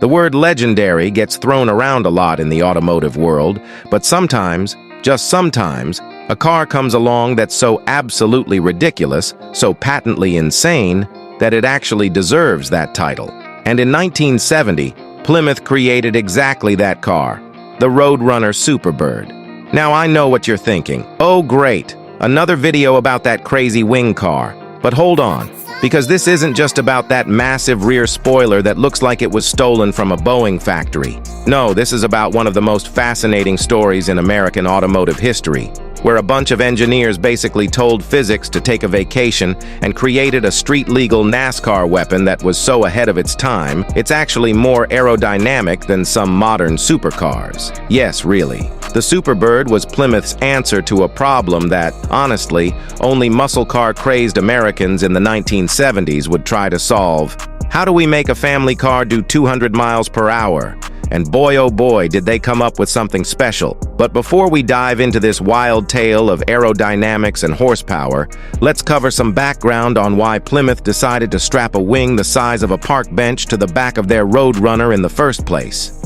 The word legendary gets thrown around a lot in the automotive world, but sometimes, just sometimes, a car comes along that's so absolutely ridiculous, so patently insane, that it actually deserves that title. And in 1970, Plymouth created exactly that car, the Roadrunner Superbird. Now I know what you're thinking. Oh great, another video about that crazy wing car. But hold on, because this isn't just about that massive rear spoiler that looks like it was stolen from a Boeing factory. No, this is about one of the most fascinating stories in American automotive history, where a bunch of engineers basically told physics to take a vacation and created a street-legal NASCAR weapon that was so ahead of its time, it's actually more aerodynamic than some modern supercars. Yes, really. The Superbird was Plymouth's answer to a problem that, honestly, only muscle car-crazed Americans in the 1970s would try to solve. How do we make a family car do 200 miles per hour? And boy oh boy did they come up with something special. But before we dive into this wild tale of aerodynamics and horsepower, let's cover some background on why Plymouth decided to strap a wing the size of a park bench to the back of their Roadrunner in the first place.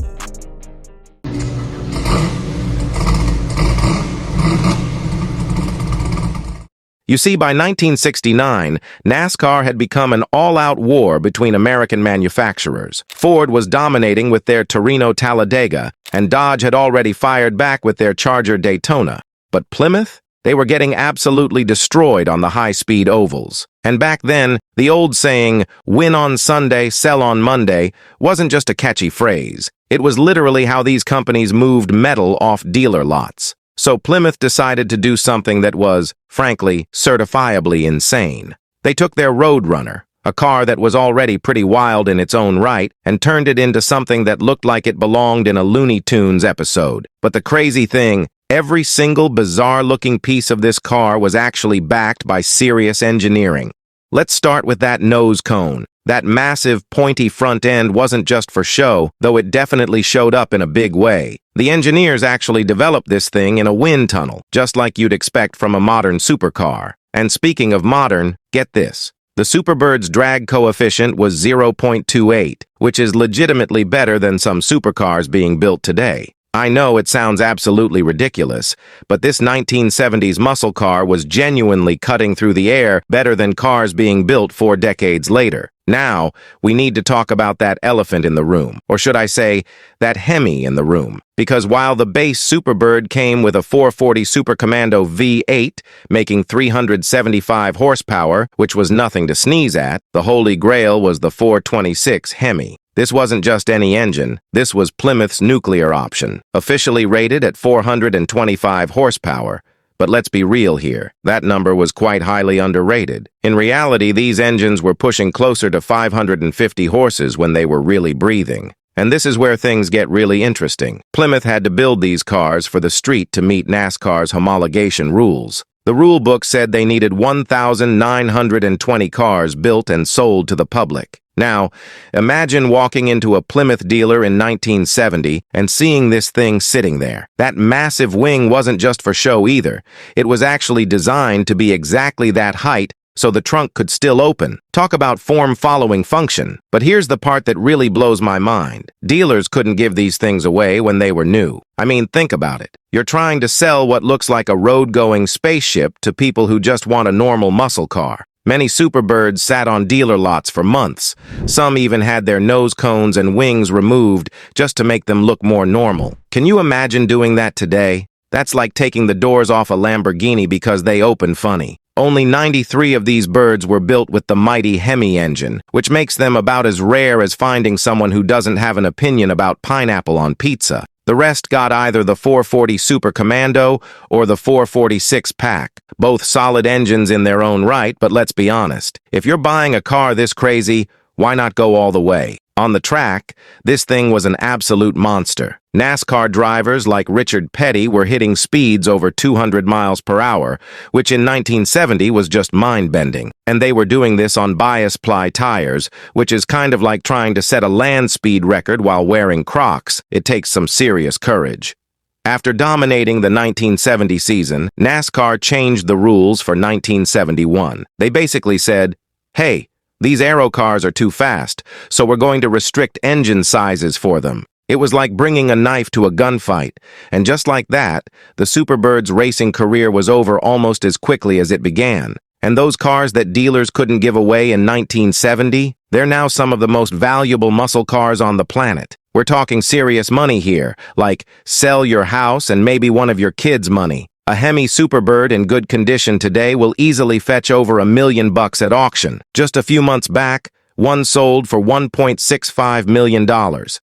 You see, by 1969, NASCAR had become an all-out war between American manufacturers. Ford was dominating with their Torino Talladega, and Dodge had already fired back with their Charger Daytona. But Plymouth? They were getting absolutely destroyed on the high-speed ovals. And back then, the old saying, "win on Sunday, sell on Monday," wasn't just a catchy phrase. It was literally how these companies moved metal off dealer lots. So Plymouth decided to do something that was, frankly, certifiably insane. They took their Roadrunner, a car that was already pretty wild in its own right, and turned it into something that looked like it belonged in a Looney Tunes episode. But the crazy thing, every single bizarre-looking piece of this car was actually backed by serious engineering. Let's start with that nose cone. That massive, pointy front end wasn't just for show, though it definitely showed up in a big way. The engineers actually developed this thing in a wind tunnel, just like you'd expect from a modern supercar. And speaking of modern, get this. The Superbird's drag coefficient was 0.28, which is legitimately better than some supercars being built today. I know it sounds absolutely ridiculous, but this 1970s muscle car was genuinely cutting through the air better than cars being built 4 decades later. Now, we need to talk about that elephant in the room, or should I say, that Hemi in the room. Because while the base Superbird came with a 440 Super Commando V8, making 375 horsepower, which was nothing to sneeze at, the holy grail was the 426 Hemi. This wasn't just any engine, this was Plymouth's nuclear option, officially rated at 425 horsepower. But let's be real here, that number was quite highly underrated. In reality, these engines were pushing closer to 550 horses when they were really breathing. And this is where things get really interesting. Plymouth had to build these cars for the street to meet NASCAR's homologation rules. The rule book said they needed 1,920 cars built and sold to the public. Now, imagine walking into a Plymouth dealer in 1970 and seeing this thing sitting there. That massive wing wasn't just for show either. It was actually designed to be exactly that height so the trunk could still open. Talk about form-following function. But here's the part that really blows my mind. Dealers couldn't give these things away when they were new. I mean, think about it. You're trying to sell what looks like a road-going spaceship to people who just want a normal muscle car. Many Superbirds sat on dealer lots for months. Some even had their nose cones and wings removed just to make them look more normal. Can you imagine doing that today? That's like taking the doors off a Lamborghini because they open funny. Only 93 of these birds were built with the mighty Hemi engine, which makes them about as rare as finding someone who doesn't have an opinion about pineapple on pizza. The rest got either the 440 Super Commando or the 446 pack. Both solid engines in their own right, but let's be honest. If you're buying a car this crazy, why not go all the way? On the track, this thing was an absolute monster. NASCAR drivers like Richard Petty were hitting speeds over 200 miles per hour, which in 1970 was just mind-bending. And they were doing this on bias-ply tires, which is kind of like trying to set a land speed record while wearing Crocs. It takes some serious courage. After dominating the 1970 season, NASCAR changed the rules for 1971. They basically said, hey, These aero cars are too fast, so we're going to restrict engine sizes for them. It was like bringing a knife to a gunfight, and just like that, the Superbird's racing career was over almost as quickly as it began. And those cars that dealers couldn't give away in 1970, they're now some of the most valuable muscle cars on the planet. We're talking serious money here, like sell your house and maybe one of your kids' money. A Hemi Superbird in good condition today will easily fetch over $1 million at auction. Just a few months back, one sold for $1.65 million.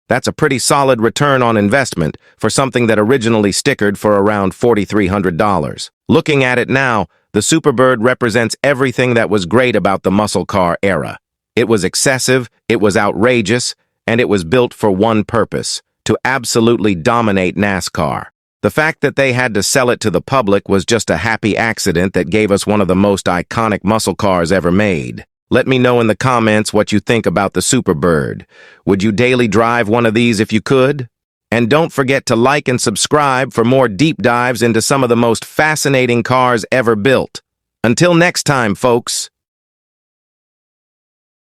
That's a pretty solid return on investment for something that originally stickered for around $4,300. Looking at it now, the Superbird represents everything that was great about the muscle car era. It was excessive, it was outrageous, and it was built for one purpose: to absolutely dominate NASCAR. The fact that they had to sell it to the public was just a happy accident that gave us one of the most iconic muscle cars ever made. Let me know in the comments what you think about the Superbird. Would you daily drive one of these if you could? And don't forget to like and subscribe for more deep dives into some of the most fascinating cars ever built. Until next time, folks.